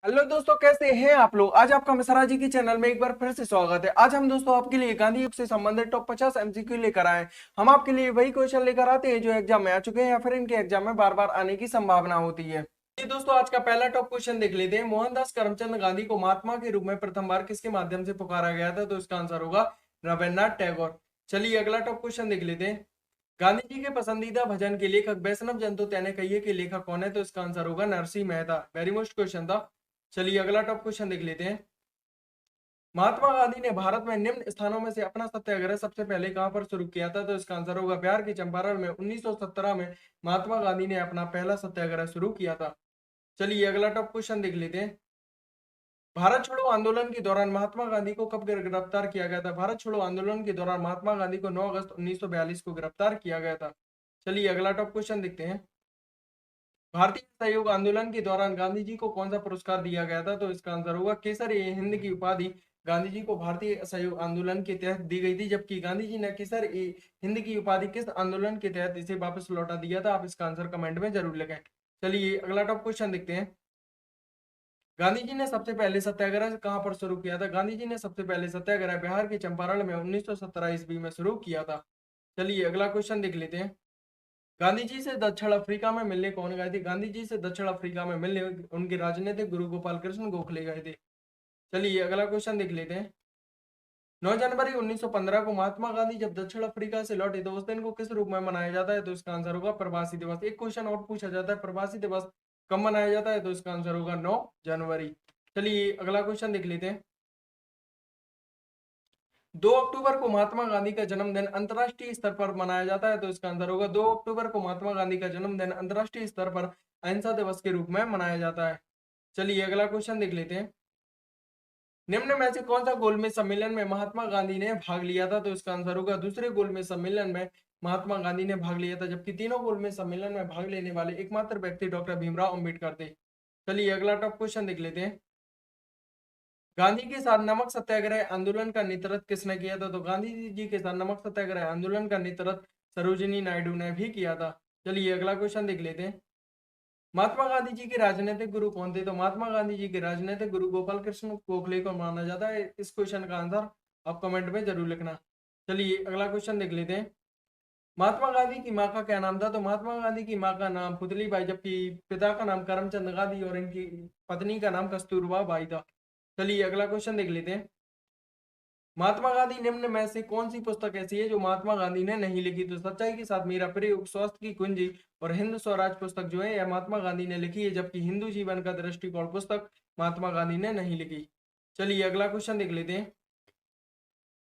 Hello दोस्तों, कैसे हैं आप लोग। आज आपका मिश्रा जी की चैनल में एक बार फिर से स्वागत है। आज हम दोस्तों आपके लिए गांधी युग से संबंधित टॉप 50 एमसीक्यू लेकर आए हैं। हम आपके लिए वही क्वेश्चन लेकर आते हैं जो एग्जाम में आ चुके हैं या फिर इनके एग्जाम में बार बार आने की संभावना होती है। ये दोस्तों आज का पहला टॉप क्वेश्चन देख लेते हैं। मोहनदास करमचंद गांधी को महात्मा के रूप में प्रथम बार किसके माध्यम से पुकारा गया था? तो इसका आंसर होगा रविन्द्रनाथ टैगोर। चलिए अगला टॉप क्वेश्चन देख लेते हैं। गांधी जी के पसंदीदा भजन के लेखक वैष्णव जन तो तेने कहिए के लेखक कौन है? तो इसका आंसर होगा Narsinh Mehta. Very most question था। चलिए अगला टॉप क्वेश्चन देख लेते हैं। महात्मा गांधी ने भारत में निम्न स्थानों में से अपना सत्याग्रह सबसे पहले कहां पर शुरू किया था? तो इसका आंसर होगा बिहार के चंपारण में 1917 में महात्मा गांधी ने अपना पहला सत्याग्रह शुरू किया था। चलिए अगला टॉप क्वेश्चन देख लेते हैं। भारत छोड़ो आंदोलन के दौरान महात्मा गांधी को कब गिरफ्तार किया गया था? भारत छोड़ो आंदोलन के दौरान महात्मा गांधी को 9 अगस्त 1942 को गिरफ्तार किया गया था। चलिए अगला टॉप क्वेश्चन देखते हैं। भारतीय सहयोग आंदोलन के दौरान गांधी जी को कौन सा पुरस्कार दिया गया था? तो इसका आंसर होगा केसर-ए-हिंद की उपाधि गांधी जी को भारतीय असहयोग आंदोलन के तहत दी गई थी, जबकि गांधी जी ने केसर-ए-हिंद की उपाधि किस आंदोलन के तहत इसे वापस लौटा दिया था? आप इसका आंसर कमेंट में जरूर लिखें। चलिए अगला टॉप क्वेश्चन देखते हैं। गांधी जी ने सबसे पहले सत्याग्रह कहां पर शुरू किया था? गांधी जी ने सबसे पहले सत्याग्रह बिहार के चंपारण में 1917 ईस्वी में शुरू किया था। चलिए अगला क्वेश्चन देख लेते हैं। गांधी जी से दक्षिण अफ्रीका में मिलने कौन गए थे? गांधी जी से दक्षिण अफ्रीका में मिलने उनके राजनीतिक गुरु गोपाल कृष्ण गोखले गए थे। चलिए अगला क्वेश्चन देख लेते हैं। 9 जनवरी 1915 को महात्मा गांधी जब दक्षिण अफ्रीका से लौटे तो उस दिन को किस रूप में मनाया जाता है? तो इसका आंसर होगा प्रवासी दिवस। एक क्वेश्चन और पूछा जाता है, प्रवासी दिवस कब मनाया जाता है? तो इसका आंसर होगा 9 जनवरी। चलिए अगला क्वेश्चन देख लेते हैं। 2 अक्टूबर को महात्मा गांधी का जन्मदिन अंतर्राष्ट्रीय स्तर पर मनाया जाता है, तो इसका आंसर होगा 2 अक्टूबर को महात्मा गांधी का जन्मदिन अंतर्राष्ट्रीय स्तर पर अहिंसा दिवस के रूप में मनाया जाता है। चलिए अगला क्वेश्चन देख लेते हैं। निम्न में से कौन सा गोलमेज सम्मेलन में महात्मा गांधी ने भाग लिया था? तो इसका आंसर होगा दूसरे गोलमेज सम्मेलन में महात्मा गांधी ने भाग लिया था, जबकि तीनों गोलमेज सम्मेलन में भाग लेने वाले एकमात्र व्यक्ति डॉक्टर भीमराव अंबेडकर थे। चलिए अगला टॉप क्वेश्चन देख लेते हैं। गांधी के साथ नमक सत्याग्रह आंदोलन का नेतृत्व किसने किया था? तो गांधी जी के साथ नमक सत्याग्रह आंदोलन का नेतृत्व सरोजिनी नायडू ने भी किया था। चलिए अगला क्वेश्चन देख लेते हैं। महात्मा गांधी जी के राजनीतिक गुरु कौन थे? तो महात्मा गांधी जी के राजनीतिक गुरु गोपाल कृष्ण गोखले को माना जाता है। इस क्वेश्चन का आंसर आप कमेंट में जरूर लिखना। चलिए अगला क्वेश्चन देख लेते हैं। महात्मा गांधी की माँ का क्या नाम था? तो महात्मा गांधी की माँ का नाम पुतली बाई, जबकि पिता का नाम करमचंद गांधी और इनकी पत्नी का नाम कस्तूरबा बाई था। चलिए अगला क्वेश्चन देख लेते हैं। महात्मा गांधी निम्न में से कौन सी पुस्तक ऐसी है जो महात्मा गांधी ने नहीं लिखी? तो सच्चाई के साथ मेरा प्रयोग, स्वास्थ्य की कुंजी और हिंद स्वराज पुस्तक जो है यह महात्मा गांधी ने लिखी है, जबकि हिंदू जीवन का दृष्टिकोण पुस्तक महात्मा गांधी ने नहीं लिखी। चलिए अगला क्वेश्चन देख लेते हैं।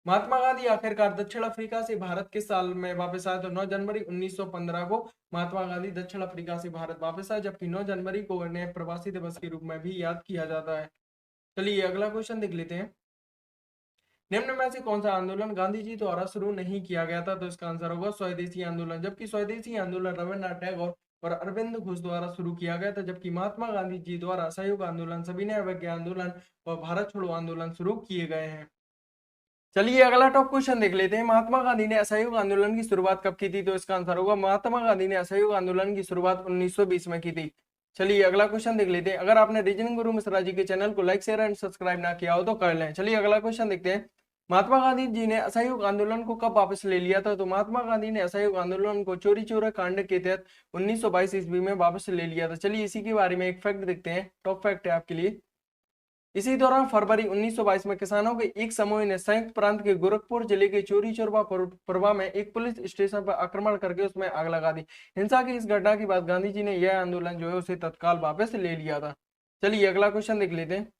महात्मा गांधी आखिरकार दक्षिण अफ्रीका से भारत किस साल में वापस आए? तो 9 जनवरी 1915 को महात्मा गांधी दक्षिण अफ्रीका से भारत वापस आए, जबकि 9 जनवरी को इन्हें प्रवासी दिवस के रूप में भी याद किया जाता है। चलिए अगला क्वेश्चन देख लेते हैं। निम्न में से कौन सा आंदोलन गांधी जी द्वारा शुरू नहीं किया गया था? तो इसका आंसर होगा स्वदेशी आंदोलन, जबकि स्वदेशी आंदोलन रविन्द्रनाथ टैगोर और अरविंद घोष द्वारा शुरू किया गया था, जबकि महात्मा गांधी जी द्वारा असहयोग आंदोलन, सविनय अवज्ञा आंदोलन और भारत छोड़ो आंदोलन शुरू किए गए हैं। चलिए अगला टॉप क्वेश्चन देख लेते हैं। महात्मा गांधी ने असहयोग आंदोलन की शुरुआत कब की थी? तो इसका आंसर होगा महात्मा गांधी ने असहयोग आंदोलन की शुरुआत 1920 में की थी। चलिए अगला क्वेश्चन देख लेते हैं। अगर आपने रीजनिंग गुरु मिश्रा जी के चैनल को लाइक शेयर एंड सब्सक्राइब ना किया हो तो कर लें। चलिए अगला क्वेश्चन देखते हैं। महात्मा गांधी जी ने असहयोग आंदोलन को कब वापस ले लिया था? तो महात्मा गांधी ने असहयोग आंदोलन को चोरी चोरा कांड के तहत 1922 ईस्वी में वापस ले लिया था। चलिए इसी के बारे में एक फैक्ट देखते हैं। टॉप फैक्ट है आपके लिए। इसी दौरान फरवरी 1922 में किसानों के एक समूह ने संयुक्त प्रांत के गोरखपुर जिले के चोरी चोरबा पुरवा में एक पुलिस स्टेशन पर आक्रमण करके उसमें आग लगा दी। हिंसा की इस घटना के बाद गांधी जी ने यह आंदोलन जो है उसे तत्काल वापस ले लिया था। चलिए अगला क्वेश्चन देख लेते हैं।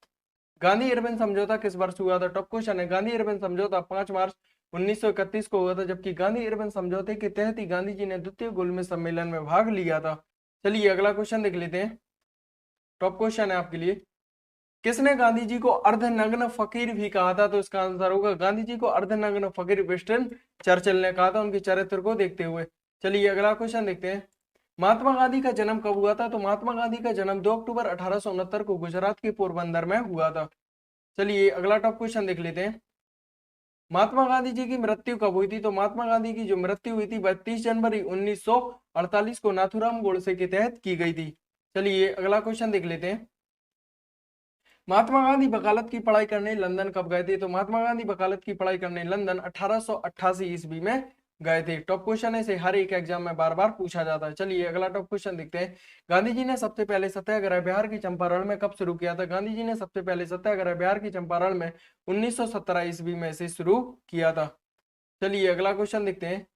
गांधी इरविन समझौता किस वर्ष हुआ था? टॉप क्वेश्चन है। गांधी इरविन समझौता 5 मार्च 1931 को हुआ था, जबकि गांधी इरविन समझौते के तहत ही गांधी जी ने द्वितीय गोलमेज सम्मेलन में भाग लिया था। चलिए अगला क्वेश्चन देख लेते हैं। टॉप क्वेश्चन है आपके लिए। किसने गांधी जी को अर्धनग्न फकीर भी कहा था? तो इसका आंसर होगा गांधी जी को अर्धनग्न फकीर विंस्टन चर्चिल ने कहा था, उनके चरित्र को देखते हुए। चलिए अगला क्वेश्चन देखते हैं। महात्मा गांधी का जन्म कब हुआ था? तो महात्मा गांधी का जन्म 2 अक्टूबर 1869 को गुजरात के पोरबंदर में हुआ था। चलिए अगला टॉप क्वेश्चन देख लेते हैं। महात्मा गांधी जी की मृत्यु कब हुई थी? तो महात्मा गांधी की जो मृत्यु हुई थी 32 जनवरी 1948 को नाथूराम गोडसे के तहत की गई थी। चलिए अगला क्वेश्चन देख लेते हैं। महात्मा गांधी वकालत की पढ़ाई करने लंदन कब गए थे? तो महात्मा गांधी वकालत की पढ़ाई करने लंदन 1888 ईस्वी में गए थे। टॉप क्वेश्चन है, इसे हर एक एग्जाम में बार बार पूछा जाता है। चलिए अगला टॉप क्वेश्चन देखते हैं। गांधी जी ने सबसे पहले सत्याग्रह बिहार की चंपारण में कब शुरू किया था? गांधी जी ने सबसे पहले सत्याग्रह बिहार की चंपारण में 1917 ईस्वी में से शुरू किया था। चलिए अगला क्वेश्चन देखते हैं।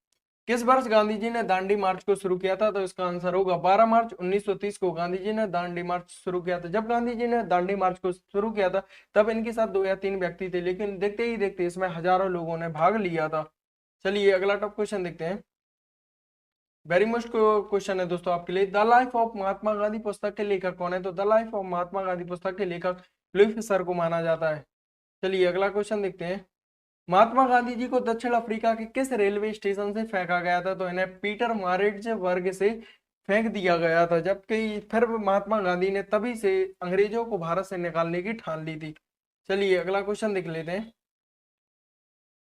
किस वर्ष गांधी जी ने दांडी मार्च को शुरू किया था? तो इसका आंसर होगा 12 मार्च 1930 को गांधी जी ने दांडी मार्च शुरू किया था। जब गांधी जी ने दांडी मार्च को शुरू किया था तब इनके साथ 2 या 3 व्यक्ति थे, लेकिन देखते ही देखते इसमें हजारों लोगों ने भाग लिया था। चलिए अगला टॉप क्वेश्चन देखते हैं। वेरी मोस्ट क्वेश्चन है दोस्तों आपके लिए। The life of Mahatma Gandhi पुस्तक के लेखक कौन है? तो the life of Mahatma Gandhi पुस्तक के लेखक लुई फिशर को माना जाता है। चलिए अगला क्वेश्चन देखते हैं। महात्मा गांधी जी को दक्षिण अफ्रीका के किस रेलवे स्टेशन से फेंका गया था? तो इन्हें पीटर मारिट्ज वर्ग से फेंक दिया गया था, जबकि फिर महात्मा गांधी ने तभी से अंग्रेजों को भारत से निकालने की ठान ली थी। चलिए अगला क्वेश्चन देख लेते हैं।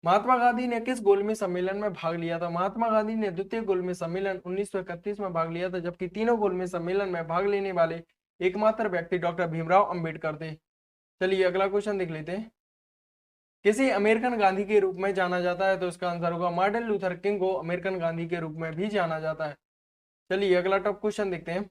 महात्मा गांधी ने किस गोलमेज सम्मेलन में भाग लिया था? महात्मा गांधी ने द्वितीय गोलमेज सम्मेलन 1931 में भाग लिया था, जबकि तीनों गोलमेज सम्मेलन में भाग लेने वाले एकमात्र व्यक्ति डॉक्टर भीमराव अंबेडकर थे। चलिए अगला क्वेश्चन देख लेते हैं। किसी अमेरिकन गांधी के रूप में जाना जाता है? तो इसका आंसर होगा मार्टिन लूथर किंग को अमेरिकन गांधी के रूप में भी जाना जाता है। चलिए अगला टॉप क्वेश्चन देखते हैं।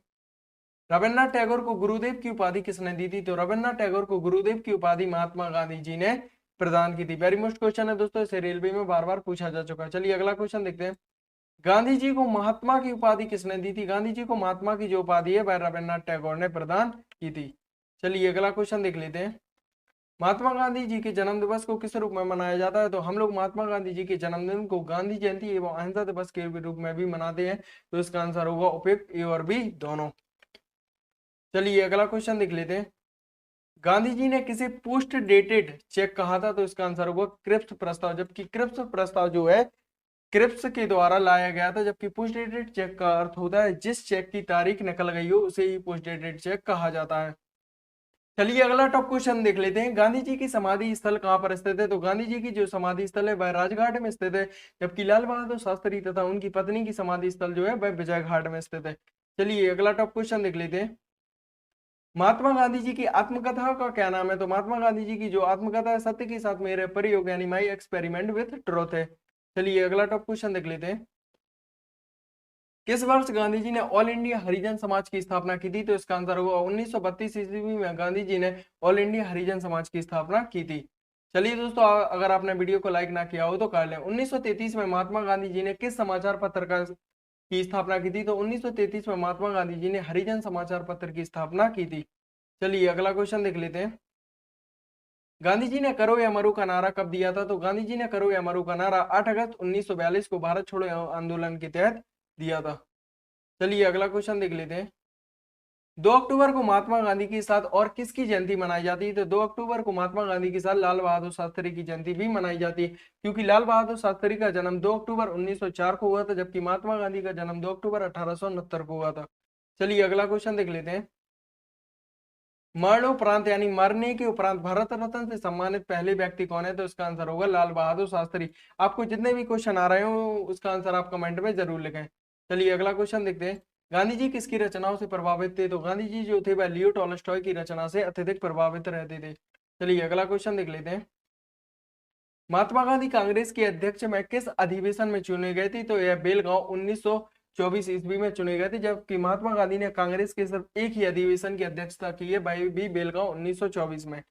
रविन्द्रनाथ टैगोर को गुरुदेव की उपाधि किसने दी थी? तो रविन्द्रनाथ टैगोर को गुरुदेव की उपाधि महात्मा गांधी जी ने प्रदान की थी। वेरी मोस्ट क्वेश्चन है दोस्तों, इसे रेलवे में बार बार पूछा जा चुका है। चलिए अगला क्वेश्चन देखते हैं। गांधी जी को महात्मा की उपाधि किसने दी थी? गांधी जी को महात्मा की जो उपाधि है वह रविन्द्रनाथ टैगोर ने प्रदान की थी। चलिए अगला क्वेश्चन देख लेते हैं। महात्मा गांधी जी के जन्म दिवस को किस रूप में मनाया जाता है? तो हम लोग महात्मा गांधी जी के जन्मदिन को गांधी जयंती एवं अहिंसा दिवस के रूप में भी मनाते हैं। तो इसका आंसर होगा उपयुक्त, ए और बी दोनों। चलिए अगला क्वेश्चन देख लेते हैं। गांधी जी ने किसे पोस्ट डेटेड चेक कहा था? तो इसका आंसर होगा क्रिप्स प्रस्ताव, जबकि क्रिप्स प्रस्ताव जो है क्रिप्स के द्वारा लाया गया था, जबकि पोस्ट डेटेड चेक का अर्थ होता है जिस चेक की तारीख निकल गई हो उसे ही पोस्ट डेटेड चेक कहा जाता है। चलिए अगला टॉप क्वेश्चन देख लेते हैं। गांधी जी की समाधि स्थल कहाँ पर स्थित है? तो गांधी जी की जो समाधि स्थल है वह राजघाट में स्थित है, जबकि लाल बहादुर शास्त्री तथा उनकी पत्नी की समाधि स्थल जो है वह विजय घाट में स्थित है। चलिए अगला टॉप क्वेश्चन देख लेते हैं। महात्मा गांधी जी की आत्मकथा का क्या नाम है? तो महात्मा गांधी जी की जो आत्मकथा है सत्य के साथ मेरे प्रयोग यानी माई एक्सपेरिमेंट विथ ट्रुथ है। चलिए अगला टॉप क्वेश्चन देख लेते हैं। किस वर्ष गांधी जी ने ऑल इंडिया हरिजन समाज की स्थापना की थी? तो इसका आंसर होगा 1932 ईस्वी में गांधी जी ने ऑल इंडिया हरिजन समाज की स्थापना की थी। चलिए दोस्तों, अगर आपने वीडियो को लाइक ना किया हो तो कर लें। 1933 में महात्मा गांधी जी ने किस समाचार पत्र की स्थापना की थी? तो 1933 में महात्मा गांधी जी ने हरिजन समाचार पत्र की स्थापना की थी। चलिए अगला क्वेश्चन देख लेते हैं। गांधी जी ने करो या मरो का नारा कब दिया था? तो गांधी जी ने करो या मरो का नारा 8 अगस्त 1942 को भारत छोड़ो आंदोलन के तहत दिया था। चलिए अगला क्वेश्चन देख लेते हैं। 2 अक्टूबर को महात्मा गांधी के साथ और किसकी जयंती मनाई जाती है? तो 2 अक्टूबर को महात्मा गांधी के साथ लाल बहादुर शास्त्री की जयंती भी मनाई जाती है, क्योंकि लाल बहादुर शास्त्री का जन्म 2 अक्टूबर 1904 को हुआ था, जबकि महात्मा गांधी का जन्म 2 अक्टूबर 1869 को हुआ था। चलिए अगला क्वेश्चन देख लेते हैं। मरणोपरांत यानी मरने के उपरांत भारत रत्न से सम्मानित पहले व्यक्ति कौन है? तो इसका आंसर होगा लाल बहादुर शास्त्री। आपको जितने भी क्वेश्चन आ रहे हो उसका आंसर आप कमेंट में जरूर लिखें। चलिए अगला क्वेश्चन देखते हैं। गांधी जी किसकी रचनाओं से प्रभावित थे? तो गांधी जी जो थे वह लियो टॉलस्टॉय की रचना से अत्यधिक प्रभावित रहते थे। चलिए अगला क्वेश्चन देख लेते हैं। महात्मा गांधी कांग्रेस के अध्यक्ष में किस अधिवेशन में चुने गए थे? तो यह बेलगांव 1924 ईस्वी में चुने गए थे, जबकि महात्मा गांधी ने कांग्रेस के सिर्फ एक ही अधिवेशन की अध्यक्षता की है, वह भी बेलगांव 1924 में।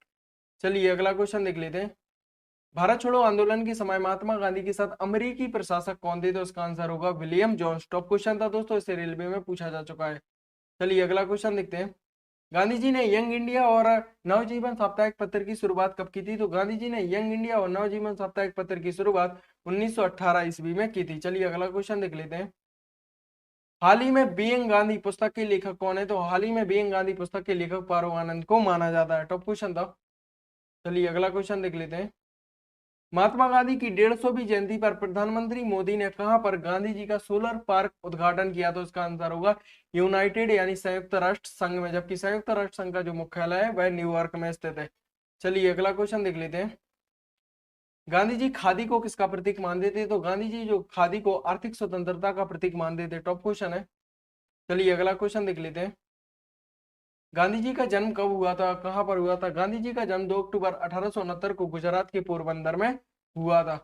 चलिए अगला क्वेश्चन देख लेते हैं। भारत छोड़ो आंदोलन के समय महात्मा गांधी के साथ अमेरिकी प्रशासक कौन थे? तो इसका आंसर होगा विलियम जोन्स। टॉप क्वेश्चन था दोस्तों, इसे रेलवे में पूछा जा चुका है। चलिए अगला क्वेश्चन देखते हैं। गांधी जी ने यंग इंडिया और नवजीवन साप्ताहिक पत्र की शुरुआत कब की थी? तो गांधी जी ने यंग इंडिया और नवजीवन साप्ताहिक पत्र की शुरुआत 1918 ईस्वी में की थी। चलिए अगला क्वेश्चन देख लेते हैं। हाल ही में बीइंग गांधी पुस्तक के लेखक कौन है? तो हाल ही में बीइंग गांधी पुस्तक के लेखक पारो आनंद को माना जाता है। टॉप क्वेश्चन था। चलिए अगला क्वेश्चन देख लेते हैं। महात्मा गांधी की 150वीं जयंती पर प्रधानमंत्री मोदी ने कहां पर गांधी जी का सोलर पार्क उद्घाटन किया? तो इसका आंसर होगा यूनाइटेड यानी संयुक्त राष्ट्र संघ में, जबकि संयुक्त राष्ट्र संघ का जो मुख्यालय है वह न्यूयॉर्क में स्थित है। चलिए अगला क्वेश्चन देख लेते हैं। गांधी जी खादी को किसका प्रतीक मानते थे? तो गांधी जी जो खादी को आर्थिक स्वतंत्रता का प्रतीक मानते थे। टॉप क्वेश्चन है। चलिए अगला क्वेश्चन देख लेते हैं। गांधी जी का जन्म कब हुआ था, कहाँ पर हुआ था? गांधी जी का जन्म 2 अक्टूबर 1869 को गुजरात के पोरबंदर में हुआ था।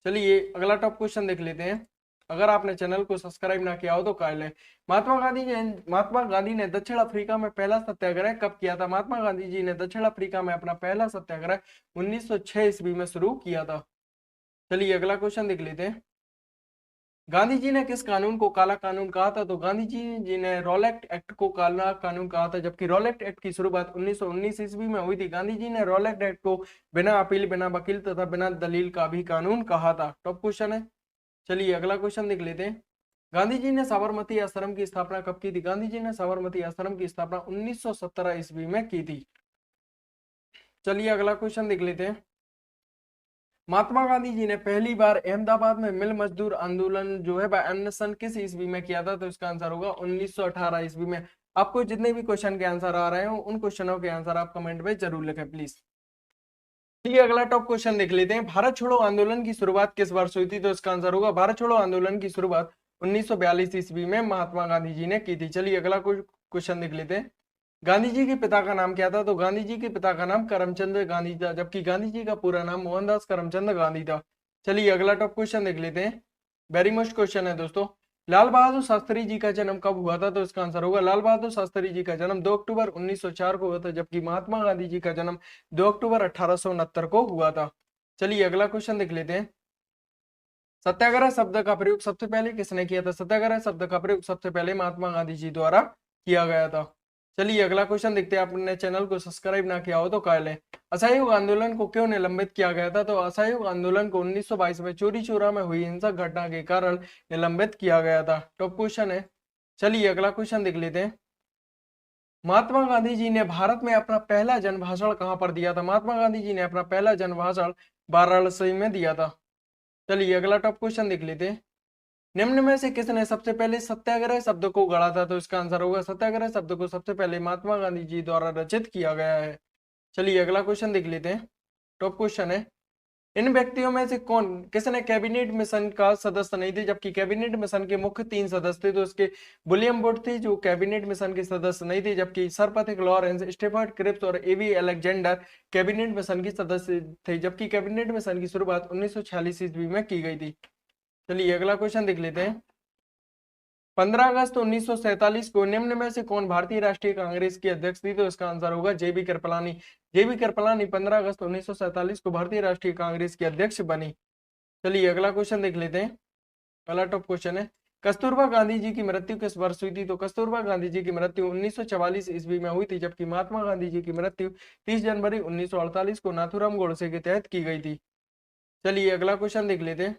चलिए अगला टॉप क्वेश्चन देख लेते हैं। अगर आपने चैनल को सब्सक्राइब ना किया हो तो कर लें। महात्मा गांधी ने दक्षिण अफ्रीका में पहला सत्याग्रह कब किया था? महात्मा गांधी जी ने दक्षिण अफ्रीका में अपना पहला सत्याग्रह 1906 ईस्वी में शुरू किया था। चलिए अगला क्वेश्चन देख लेते हैं। गांधी जी ने किस कानून को काला कानून कहा था? तो गांधी जी ने रॉलेट एक्ट को काला कानून कहा था, जबकि रॉलेट एक्ट की शुरुआत 1919 ईस्वी में हुई थी। गांधी जी ने रॉलेट एक्ट को बिना अपील, बिना वकील तथा बिना दलील का भी कानून कहा था। टॉप क्वेश्चन है। चलिए अगला क्वेश्चन देख लेते हैं। गांधी जी ने साबरमती आश्रम की स्थापना कब की थी? गांधी जी ने साबरमती आश्रम की स्थापना 1917 ईस्वी में की थी। चलिए अगला क्वेश्चन देख लेते हैं। महात्मा गांधी जी ने पहली बार अहमदाबाद में मिल मजदूर आंदोलन जो है एमनेशन किस ईस्वी में किया था? तो इसका आंसर होगा 1918 ईस्वी में। आपको जितने भी क्वेश्चन के आंसर आ रहे हो उन क्वेश्चनों के आंसर आप कमेंट में जरूर लिखें प्लीज। चलिए अगला टॉप क्वेश्चन देख लेते हैं। भारत छोड़ो आंदोलन की शुरुआत किस वर्ष हुई थी? तो इसका आंसर होगा भारत छोड़ो आंदोलन की शुरुआत 1942 ईस्वी में महात्मा गांधी जी ने की थी। चलिए अगला क्वेश्चन देख लेते हैं। गांधी जी के पिता का नाम क्या था? तो गांधी जी के पिता का नाम करमचंद गांधी था, जबकि गांधी जी का पूरा नाम मोहनदास करमचंद गांधी था। चलिए अगला टॉप क्वेश्चन देख लेते हैं। वेरी मस्ट क्वेश्चन है दोस्तों। लाल बहादुर शास्त्री जी का जन्म कब हुआ था? तो इसका आंसर होगा लाल बहादुर शास्त्री जी का जन्म 2 अक्टूबर 1904 को हुआ था, जबकि महात्मा गांधी जी का जन्म 2 अक्टूबर 1869 को हुआ था। चलिए अगला क्वेश्चन देख लेते हैं। सत्याग्रह शब्द का प्रयोग सबसे पहले किसने किया था? सत्याग्रह शब्द का प्रयोग सबसे पहले महात्मा गांधी जी द्वारा किया गया था। चलिए अगला क्वेश्चन देखते हैं। आपने चैनल को सब्सक्राइब ना किया हो तो कर लें। असहयोग आंदोलन को क्यों निलंबित किया गया था? तो असहयोग आंदोलन को 1922 में चोरी चोरा में हुई हिंसक घटना के कारण निलंबित किया गया था। टॉप क्वेश्चन है। चलिए अगला क्वेश्चन देख लेते हैं। महात्मा गांधी जी ने भारत में अपना पहला जन भाषण कहां पर दिया था? महात्मा गांधी जी ने अपना पहला जन भाषण वाराणसी में दिया था। चलिए अगला टॉप क्वेश्चन देख लेते हैं। निम्न में से किसने सबसे पहले सत्याग्रह शब्द को गढ़ा था? तो इसका आंसर होगा सत्याग्रह शब्द को सबसे पहले महात्मा गांधी जी द्वारा रचित किया गया है। चलिए अगला क्वेश्चन देख लेते हैं। टॉप क्वेश्चन है। इन व्यक्तियों में से कौन किसने कैबिनेट मिशन का सदस्य नहीं थे? जबकि कैबिनेट मिशन के मुख्य 3 सदस्य थे, तो उसके विलियम वुड थे जो कैबिनेट मिशन के सदस्य नहीं थे, जबकि sir Patrick Lawrence, Stafford Cripps और एवी अलेक्जेंडर कैबिनेट मिशन के सदस्य थे, जबकि कैबिनेट मिशन की शुरुआत 1946 ईस्वी में की गई थी। चलिए अगला क्वेश्चन देख लेते हैं। 15 अगस्त 1947 को निम्न में से कौन भारतीय राष्ट्रीय कांग्रेस की अध्यक्ष थी? तो इसका आंसर होगा जेबी कृपलानी। जेबी कृपलानी 15 अगस्त 1947 को भारतीय राष्ट्रीय कांग्रेस की अध्यक्ष बनी। चलिए अगला क्वेश्चन देख लेते हैं। अगला टॉप क्वेश्चन है। कस्तूरबा गांधी जी की मृत्यु किस वर्ष हुई थी? तो कस्तूरबा गांधी जी की मृत्यु 1944 ईस्वी में हुई थी, जबकि महात्मा गांधी जी की मृत्यु 30 जनवरी 1948 को नाथूराम गोडसे के तहत की गई थी। चलिए अगला क्वेश्चन देख लेते हैं।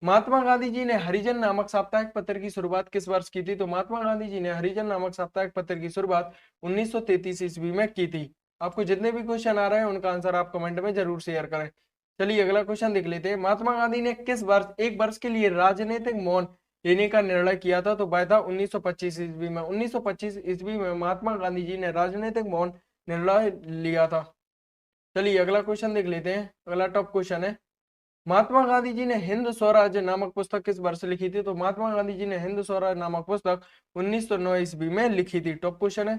महात्मा गांधी जी ने हरिजन नामक साप्ताहिक पत्र की शुरुआत किस वर्ष की थी? तो महात्मा गांधी जी ने हरिजन नामक साप्ताहिक पत्र की शुरुआत 1933 ईस्वी में की थी। आपको जितने भी क्वेश्चन आ रहे हैं उनका आंसर आप कमेंट में जरूर शेयर करें। चलिए अगला क्वेश्चन देख लेते हैं। महात्मा गांधी ने किस वर्ष एक वर्ष के लिए राजनीतिक मौन लेने का निर्णय किया था? तो वह था 1925 ईस्वी में। 1925 ईस्वी में महात्मा गांधी जी ने राजनीतिक मौन निर्णय लिया था। चलिए अगला क्वेश्चन देख लेते हैं। अगला टॉप क्वेश्चन है। महात्मा गांधी जी ने हिंद स्वराज नामक पुस्तक किस वर्ष लिखी थी? तो महात्मा गांधी जी ने हिंद स्वराज नामक पुस्तक 1909 ईस्वी में लिखी थी। टॉप क्वेश्चन है।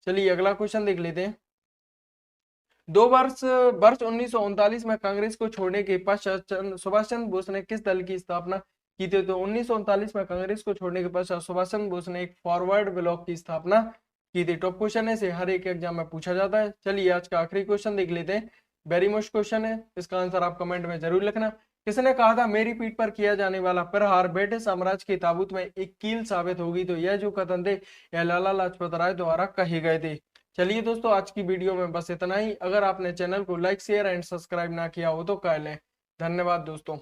चलिए अगला क्वेश्चन देख लेते हैं। वर्ष 1939 में कांग्रेस को छोड़ने के पश्चात सुभाष चंद्र बोस ने किस दल की स्थापना की थी? तो 1939 में कांग्रेस को छोड़ने के पश्चात सुभाष चंद्र बोस ने एक फॉरवर्ड ब्लॉक की स्थापना की थी। टॉप क्वेश्चन है, से हर एक एग्जाम में पूछा जाता है। चलिए आज का आखिरी क्वेश्चन देख लेते हैं। वेरी मोस्ट क्वेश्चन है, इसका आंसर आप कमेंट में जरूर लिखना। किसने कहा था मेरी पीठ पर किया जाने वाला प्रहार ब्रिटिश साम्राज्य के ताबूत में एक कील साबित होगी? तो यह जो कथन थे यह लाला लाजपत राय द्वारा कहे गए थे। चलिए दोस्तों आज की वीडियो में बस इतना ही। अगर आपने चैनल को लाइक शेयर एंड सब्सक्राइब ना किया हो तो कर लें। धन्यवाद दोस्तों।